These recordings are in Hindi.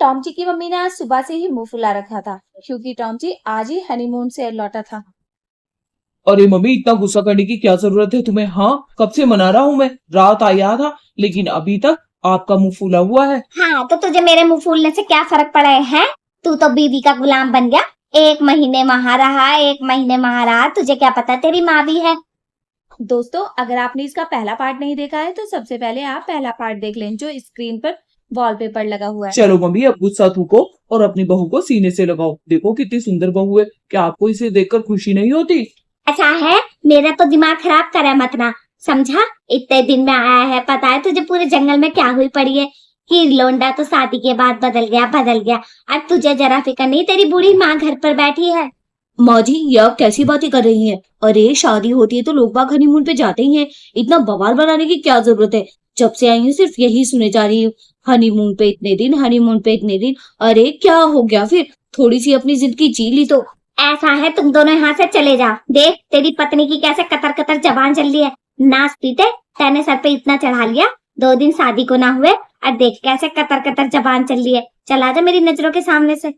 टॉम जी की मम्मी ने आज सुबह से ही मुंह फुला रखा था क्योंकि टॉम जी आज ही हनीमून से लौटा था। अरे मम्मी, इतना गुस्सा करने की क्या जरूरत है तुम्हें? हाँ, कब से मना रहा हूं मैं। रात आया था लेकिन अभी तक आपका मुंह फूला हुआ है। हाँ, तो तुझे मेरे मुंह फूलने से क्या फर्क पड़ा है? तू तो बीवी का गुलाम बन गया। 1 महीने वहां रहा, 1 महीने वहां रहा, तुझे क्या पता तेरी माँ भी है। दोस्तों, अगर आपने इसका पहला पार्ट नहीं देखा है तो सबसे पहले आप पहला पार्ट देख लें जो स्क्रीन पर वॉलपेपर लगा हुआ है। चलो मम्मी, अब गुस्सा थूको और अपनी बहू को सीने से लगाओ। देखो कितनी सुंदर बहू है। क्या आपको इसे देखकर खुशी नहीं होती? ऐसा है, मेरा तो दिमाग खराब करे मत ना, समझा? इतने दिन में आया है, पता है तुझे पूरे जंगल में क्या हुई पड़ी है कि लोंडा तो शादी के बाद बदल गया बदल गया। अब तुझे जरा फिक्र नहीं, तेरी बूढ़ी माँ घर पर बैठी है। माँ जी, ये आप कैसी बातें कर रही हैं? अरे शादी होती है तो लोग बाग हनीमून पे जाते ही हैं। इतना बवाल बनाने की क्या जरूरत है? जब से आई हूँ सिर्फ यही सुने जा रही हूँ, हनीमून पे इतने दिन, हनीमून पे इतने दिन। अरे क्या हो गया फिर? थोड़ी सी अपनी जिंदगी जी ली तो। ऐसा है, तुम दोनों यहाँ से चले जाओ। देख तेरी पत्नी की कैसे कतर कतर जबान चल रही है। नाच पीटे, तेने सर पे इतना चढ़ा लिया, 2 दिन शादी को ना हुए और देख कैसे कतर कतर जबान चल रही है। चला जा मेरी नजरों के सामने से।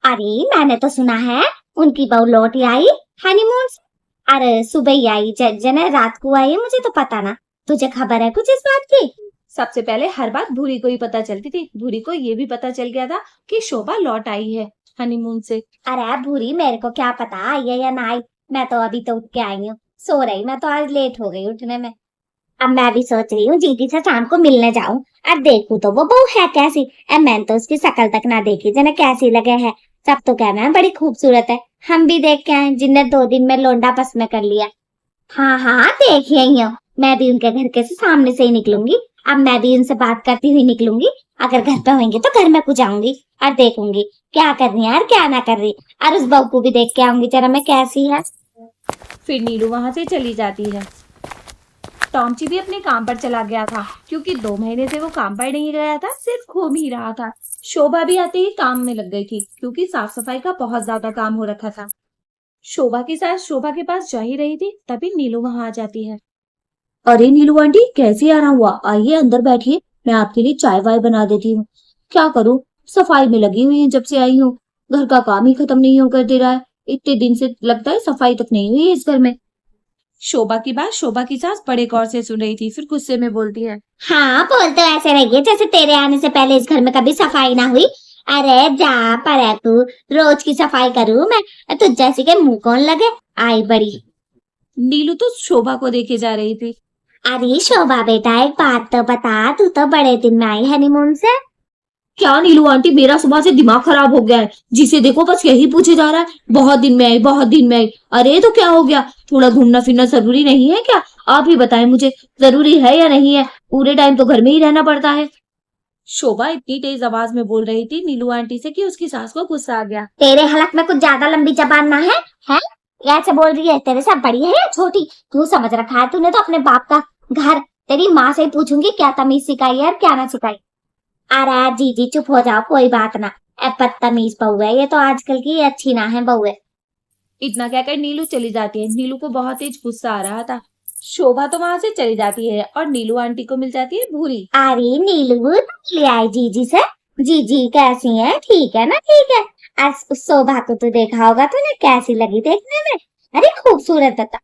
अरे मैंने तो सुना है उनकी बहू लौट ही आई हनीमून से। अरे सुबह ही आई, जने रात को आई है, मुझे तो पता ना। तुझे खबर है कुछ इस बात की? सबसे पहले हर बात भूरी को ही पता चलती थी। भूरी को ये भी पता चल गया था कि शोभा लौट आई है हनीमून से। अरे भूरी, मेरे को क्या पता आई है या ना आई। मैं तो अभी तो उठ के आई हूँ, सो रही। मैं तो आज लेट हो गई उठने में। अब मैं भी सोच रही हूँ जीती से शाम को मिलने जाऊं और देखूं तो वो बहू है कैसी। मैंने तो उसकी शक्ल तक ना देखी, जना कैसी लगे है। सब तो कहना है बड़ी खूबसूरत है। हम भी देख के आए जिनने 2 दिन में लोंडा बस में कर लिया। हाँ हाँ, देख यही हूँ। मैं भी उनके घर के सामने से ही निकलूंगी। अब मैं भी उनसे बात करती हुई निकलूंगी। अगर घर पे होंगे तो घर में कुछ आऊंगी और देखूंगी क्या कर रही है और क्या ना कर रही। और उस बहू को भी देख के आऊंगी जरा मैं कैसी है। फिर नीलू वहां से चली जाती है। टॉमची भी अपने काम पर चला गया था क्योंकि 2 महीने से वो काम पर नहीं गया था, सिर्फ घूम ही रहा था। शोभा भी आते ही काम में लग गई थी क्योंकि साफ सफाई का बहुत ज्यादा काम हो रखा था। शोभा की सास शोभा के पास जा ही रही थी तभी नीलू वहां आ जाती है। अरे नीलू आंटी, कैसे आना हुआ? आइए अंदर बैठिए, मैं आपके लिए चाय वाय बना देती हूँ। क्या करूँ, सफाई में लगी हुई है जब से आई हूँ। घर का काम ही खत्म नहीं होकर दे रहा है। इतने दिन से लगता है सफाई तक नहीं हुई है इस घर में। शोभा की बात शोभा की सास बड़े गौर से सुन रही थी, फिर गुस्से में बोलती है। हाँ, बोल तो ऐसे रही है जैसे तेरे आने से पहले इस घर में कभी सफाई ना हुई। अरे जा पर है तू, रोज की सफाई करूँ मैं? तुझ जैसी के मुंह कौन लगे। आई बड़ी। नीलू तो शोभा को देखे जा रही थी। अरे शोभा बेटा, एक बात तो बता, तू तो बड़े दिन में आई हनीमून से। क्या नीलू आंटी, मेरा सुबह से दिमाग खराब हो गया है। जिसे देखो बस यही पूछे जा रहा है, बहुत दिन में आई, बहुत दिन में आई। अरे तो क्या हो गया? थोड़ा घूमना फिरना जरूरी नहीं है क्या? आप ही बताएं मुझे, जरूरी है या नहीं है? पूरे टाइम तो घर में ही रहना पड़ता है। शोभा इतनी तेज आवाज में बोल रही थी नीलू आंटी से कि उसकी सास को गुस्सा आ गया। तेरे हलक में कुछ ज्यादा लंबी जबान ना है? हैं? ऐसे बोल रही है? तेरे से बड़ी है या छोटी? क्यों समझ रखा है तूने तो अपने बाप का घर। तेरी माँ से पूछूंगी क्या तमीज सिखाई है और क्या ना सिखाई। अरे जी चुप हो जाओ, कोई बात ना। अब बदतमीज बहू है ये तो, आजकल की अच्छी ना है बहू है। इतना कहकर नीलू चली जाती है। नीलू को बहुत तेज गुस्सा आ रहा था। शोभा तो वहां से चली जाती है और नीलू आंटी को मिल जाती है भूरी। अरे नीलू, ले आई जीजी से। जीजी कैसी है? ठीक है ना? ठीक है। आज उस शोभा को तो देखा होगा तूने, कैसी लगी देखने में? अरे खूबसूरत था।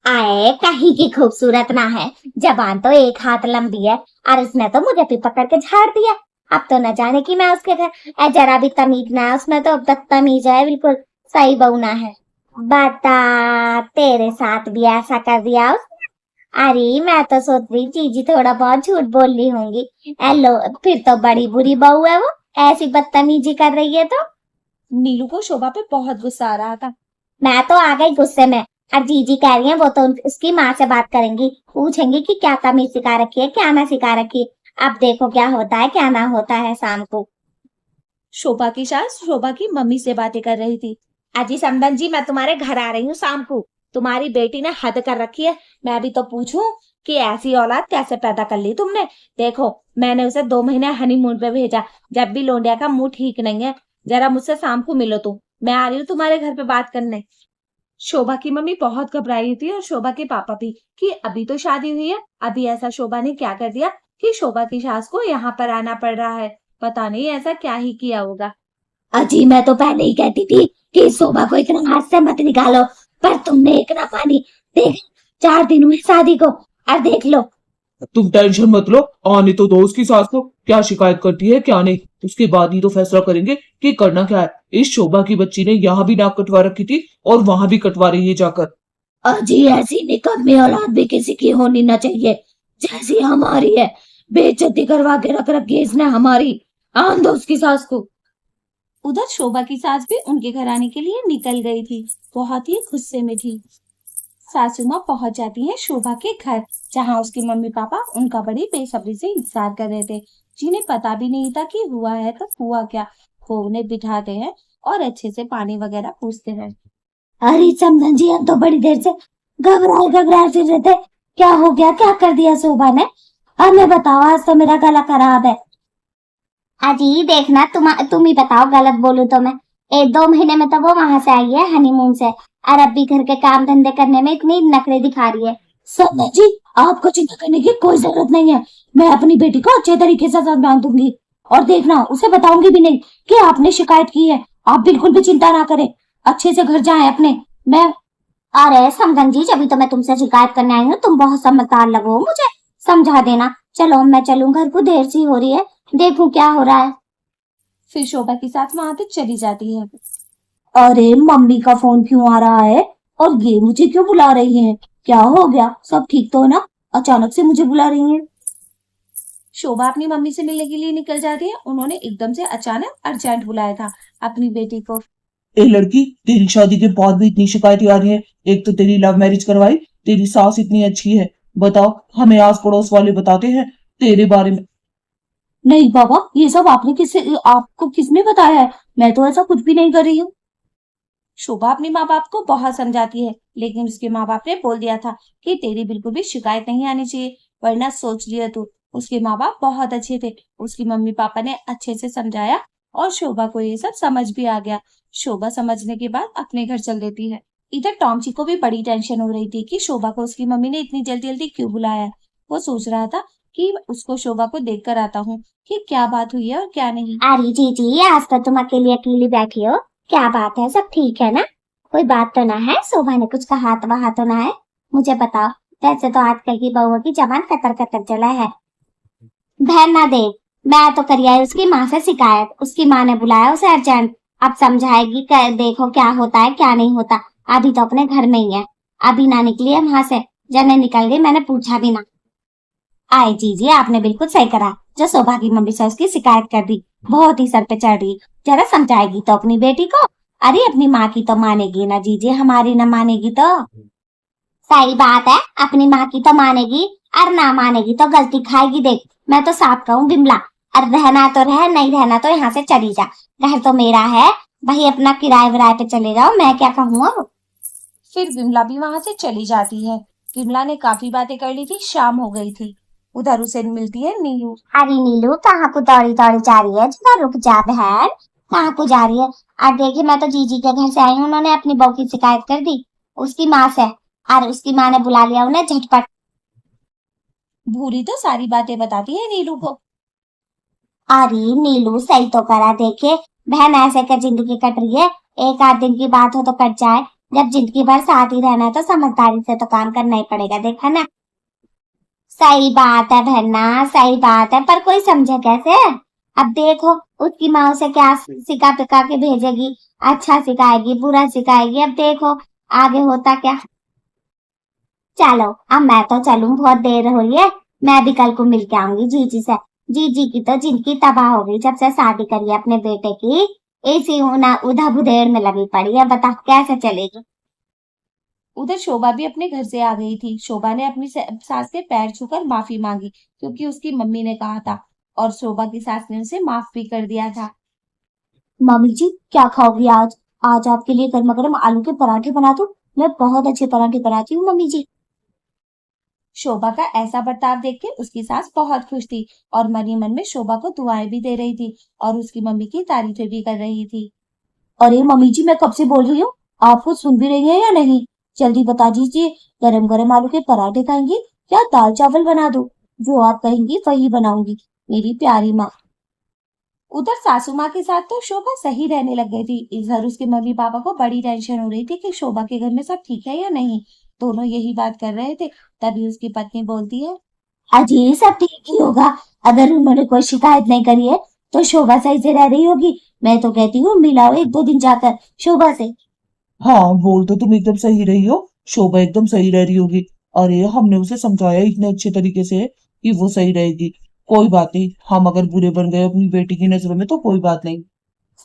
आए कहीं की खूबसूरत ना है, जबान तो 1 हाथ लंबी है और उसने तो मुझे भी पकड़ के झाड़ दिया। अब तो न जाने कि मैं उसके घर। जरा भी तमीज ना है उसमें तो, बदतमीज है बिल्कुल। सही बहू ना है। बता, तेरे साथ भी ऐसा कर दिया उसने? अरे मैं तो सोच रही जीजी थोड़ा बहुत झूठ बोल रही होंगी। हेलो, फिर तो बड़ी बुरी बहू है वो, ऐसी बदतमीजी कर रही है तो। नीलू को शोभा पे बहुत गुस्सा आ रहा था। मैं तो आ गई गुस्से में। अब जीजी कह रही है वो तो उसकी माँ से बात करेंगी, पूछेंगी कि क्या तमीज सिखा रखी है क्या ना सिखा रखी है। अब देखो क्या होता है क्या ना होता है शाम को। शोभा की सास शोभा की मम्मी से बातें कर रही थी। अजी समदन जी, मैं तुम्हारे घर आ रही हूँ शाम को। तुम्हारी बेटी ने हद कर रखी है। मैं भी तो पूछूं कि ऐसी औलाद कैसे पैदा कर ली तुमने। देखो, मैंने उसे 2 महीने हनीमून पे भेजा। जब भी लोंडिया का मुंह ठीक नहीं है, जरा मुझसे शाम को मिलो तुम। मैं आ रही हूँ तुम्हारे घर पे बात करने। शोभा की मम्मी बहुत घबराई थी और शोभा के पापा भी कि अभी तो शादी हुई है, अभी ऐसा शोभा ने क्या कर दिया कि शोभा की सास को यहाँ पर आना पड़ रहा है। पता नहीं ऐसा क्या ही किया होगा। अजी मैं तो पहले ही कहती थी कि इस शोभा को इतना हाथ से मत निकालो, पर तुमने एक ना मानी। देख 4 दिन हुए शादी को और देख लो। तुम टेंशन मत लो, आने तो दो उसकी सास को, क्या शिकायत करती है क्या नहीं, उसके बाद ही तो फैसला करेंगे कि करना क्या है। इस शोभा की बच्ची ने यहाँ भी नाक कटवा रखी थी और वहां भी कटवा रही है जाकर। अजी ऐसी निकम्मी औलाद भी किसी की होनी ना चाहिए, जैसी हमारी है। बेइज्जती करवा के रख रखी है इसने हमारी। आन दो उसकी सास को। उधर शोभा की सास भी उनके घर आने के लिए निकल गई थी, बहुत ही गुस्से में थी। सासू माँ पहुंच जाती है शोभा के घर, जहाँ उसके मम्मी पापा उनका बड़ी बेसब्री से इंतजार कर रहे थे, जिन्हें पता भी नहीं था कि हुआ है तो हुआ क्या। वो उन्हें बिठाते हैं और अच्छे से पानी वगैरह पूछते हैं। अरे समधन जी, हम तो बड़ी देर से घबराए फिर रहे थे। क्या हो गया, क्या कर दिया शोभा ने? हमें बताओ, आज तो मेरा गला खराब है। अजी देखना, तुम ही बताओ, गलत बोलूं तो मैं। 1-2 महीने में तो वो वहां से आई है हनीमून से, और अब भी घर के काम धंधे करने में इतनी नखरे दिखा रही है। समधन जी, आपको चिंता करने की कोई जरूरत नहीं है। मैं अपनी बेटी को अच्छे तरीके से समझा दूंगी, और देखना उसे बताऊंगी भी नहीं कि आपने शिकायत की है। आप बिल्कुल भी चिंता ना करें, अच्छे से घर जाएं अपने। मैं अरे समधन जी, जब तो मैं तुमसे शिकायत करने आई हूँ, तुम बहुत समझदार लगो, मुझे समझा देना। चलो मैं चलूं घर को, देर सी हो रही है, देखूं क्या हो रहा है। फिर शोभा की सास वहां से चली जाती है। अरे मम्मी का फोन क्यों आ रहा है, और ये मुझे क्यों बुला रही हैं? क्या हो गया, सब ठीक तो है ना? अचानक से मुझे बुला रही हैं। शोभा अपनी मम्मी से मिलने के लिए निकल जाती है। उन्होंने एकदम से अचानक अर्जेंट बुलाया था अपनी बेटी को। ए लड़की, तेरी शादी के बाद भी इतनी शिकायतें आ रही है। एक तो तेरी लव मैरिज करवाई, तेरी सास इतनी अच्छी है, बताओ हमें आस पड़ोस वाले बताते हैं तेरे बारे में। नहीं बाबा, ये सब आपको किसने बताया है? मैं तो ऐसा कुछ भी नहीं कर रही हूँ। शोभा अपने माँ बाप को बहुत समझाती है, लेकिन उसके माँ बाप ने बोल दिया था कि तेरी बिल्कुल भी शिकायत नहीं आनी चाहिए, वरना सोच लिया तू। उसके माँ बाप बहुत अच्छे थे, उसकी मम्मी पापा ने अच्छे से समझाया और शोभा को ये सब समझ भी आ गया। शोभा समझने के बाद अपने घर चल देती है। इधर टॉमची को भी बड़ी टेंशन हो रही थी कि शोभा को उसकी मम्मी ने इतनी जल्दी जल्दी क्यों बुलाया है। वो सोच रहा था कि उसको शोभा को देख कर आता हूँ कि क्या बात हुई है और क्या नहीं। अरे जी, आज तो तुम अकेली अकेली बैठी हो, क्या बात है, सब ठीक है ना? कोई बात तो ना है? शोभा ने कुछ कहा तो वहां तो ना है? मुझे बताओ। वैसे तो आजकल की बहुओं की जबान कतर कतर चला है। बहन ना देख, मैं तो करी आई उसकी माँ से शिकायत, उसकी माँ ने बुलाया उसे अर्जेंट। अब समझाएगी, देखो क्या होता है क्या नहीं होता। अभी तो अपने घर में ही है, अभी ना निकली है वहां से। जने निकल गई, मैंने पूछा भी ना। आए जी, आपने बिल्कुल सही करा जो शोभा की मम्मी से उसकी शिकायत कर दी। बहुत ही सर पे चढ़ रही, जरा समझाएगी तो अपनी बेटी को। अरे अपनी माँ की तो मानेगी ना जीजी, हमारी ना मानेगी तो। सही बात है, अपनी माँ की तो मानेगी, और ना मानेगी तो गलती खाएगी। देख मैं तो साफ कहूँ बिमला, और रहना तो रह, नहीं रहना तो यहाँ से चली जा। घर तो मेरा है भाई, अपना किराए विराए पे चले जाओ, मैं क्या कहूँ अब। फिर विमला भी वहां से चली जाती है। विमला ने काफी बातें कर ली थी, शाम हो गई थी। उधर उसे मिलती है नीलू। अरे नीलू, कहाँ को दौड़ी दौड़ी जा रही है? जरा रुक जा बहन, कहाँ को जा रही है? और देखिए मैं तो जीजी के घर से आई हूँ, उन्होंने अपनी बहू की शिकायत कर दी उसकी माँ से, और उसकी माँ ने बुला लिया उन्हें झटपट। भूरी तो सारी बातें बताती है नीलू को। अरे नीलू सही तो करा, देखिए बहन ऐसे कर जिंदगी कट रही है, एक आध दिन की बात हो तो कट जाए, जब जिंदगी भर साथ ही रहना है तो समझदारी से तो काम करना ही पड़ेगा, देखा ना। सही बात है बहना, सही बात है, पर कोई समझे कैसे? अब देखो उसकी माँ उसे क्या सिखा पिका के भेजेगी, अच्छा सिखाएगी बुरा सिखाएगी, अब देखो आगे होता क्या। चलो अब मैं तो चलूं, बहुत देर हो रही है। मैं भी कल को मिल के आऊंगी जीजी से। जीजी की तो जिंदगी तबाह हो गई जब से शादी करी है अपने बेटे की, इसी उधा बुधेड़ में लगी पड़ी है, बता कैसे चलेगी। उधर शोभा भी अपने घर से आ गई थी। शोभा ने अपनी सास के पैर छूकर माफी मांगी, क्योंकि उसकी मम्मी ने कहा था, और शोभा की सास ने उसे माफ भी कर दिया था। मम्मी जी क्या खाओगी आज? आज आपके लिए गर्मा गर्म आलू के पराठे बना दूं? मैं बहुत अच्छे पराठे बनाती हूँ मम्मी जी। शोभा का ऐसा बर्ताव देख के उसकी सास बहुत खुश थी, और मन ही मन में शोभा को दुआएं भी दे रही थी और उसकी मम्मी की तारीफें भी कर रही थी। अरे मम्मी जी, मैं कब से बोल रही हूँ, आप कुछ सुन भी रही है या नहीं? जल्दी बता दीजिए, गरम गरम आलू के पराठे खाएंगी या दाल चावल बना दूं? जो आप कहेंगी वही बनाऊंगी, मेरी प्यारी माँ। उधर सासू माँ के साथ तो शोभा सही रहने लग गई थी। इधर उसके मम्मी पापा को बड़ी टेंशन हो रही थी कि शोभा के घर में सब ठीक है या नहीं। दोनों यही बात कर रहे थे, तभी उसकी पत्नी बोलती है, अजी सब ठीक ही होगा। अगर उन्होंने कोई शिकायत नहीं करी है तो शोभा सही से रह रही होगी। मैं तो कहती हूँ मिलाओ 1-2 दिन जाकर शोभा से। हाँ, बोल तो तुम एकदम सही रही हो, शोभा एकदम सही रह रही होगी। अरे हमने उसे समझाया इतने अच्छे तरीके से कि वो सही रहेगी। कोई बात नहीं, हम अगर बुरे बन गए अपनी बेटी की नजरों में तो कोई बात नहीं।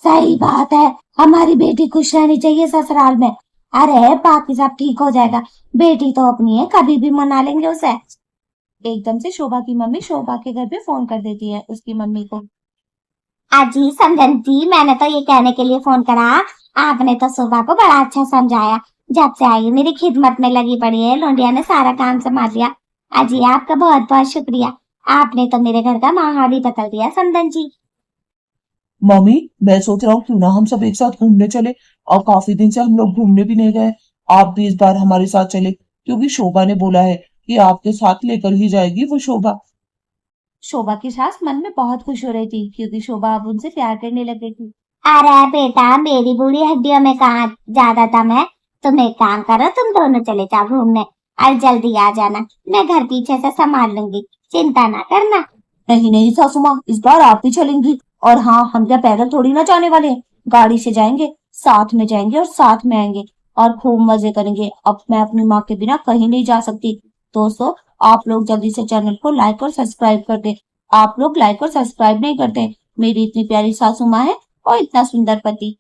सही बात है, हमारी बेटी खुश रहनी चाहिए ससुराल में। अरे बाकी सब ठीक हो जाएगा, बेटी तो अपनी है, कभी भी मना लेंगे उसे। एकदम से शोभा की मम्मी शोभा के घर पे फोन कर देती है उसकी मम्मी को। अजी समझन जी, मैंने तो ये कहने के लिए फोन करा, आपने तो शोभा को बड़ा अच्छा समझाया। जब से आई मेरी खिदमत में लगी पड़ी है, लोंडिया ने सारा काम संभाल लिया। अजी आपका बहुत बहुत शुक्रिया, आपने तो मेरे घर का माहौल ही बदल दिया समझन जी। मम्मी, मैं सोच रहा हूँ क्यों ना हम सब एक साथ घूमने चले, और काफी दिन से हम लोग घूमने भी नहीं गए। आप भी इस बार हमारे साथ चले, क्योंकि शोभा ने बोला है कि आपके साथ लेकर ही जाएगी वो शोभा। शोभा की सास मन में बहुत खुश हो रही थी क्योंकि शोभा अब उनसे प्यार करने लग गई थी। अरे बेटा, मेरी बूढ़ी हड्डियों में कहाँ ज्यादा दम है। तुम एक काम करो, तुम दोनों चले जाओ घूमने और जल्दी आ जाना। मैं घर पीछे से संभाल लूंगी, चिंता ना करना। नहीं नहीं सासू माँ, इस बार आप भी चलेंगी। और हाँ, हम क्या पैदल थोड़ी ना जाने वाले हैं, गाड़ी से जाएंगे, साथ में जाएंगे और साथ में आएंगे और खूब मजे करेंगे। अब मैं अपनी माँ के बिना कहीं नहीं जा सकती। दोस्तों, आप लोग जल्दी से चैनल को लाइक और सब्सक्राइब कर दे। आप लोग लाइक और सब्सक्राइब नहीं करते। मेरी इतनी प्यारी सासू माँ है और इतना सुंदर पति।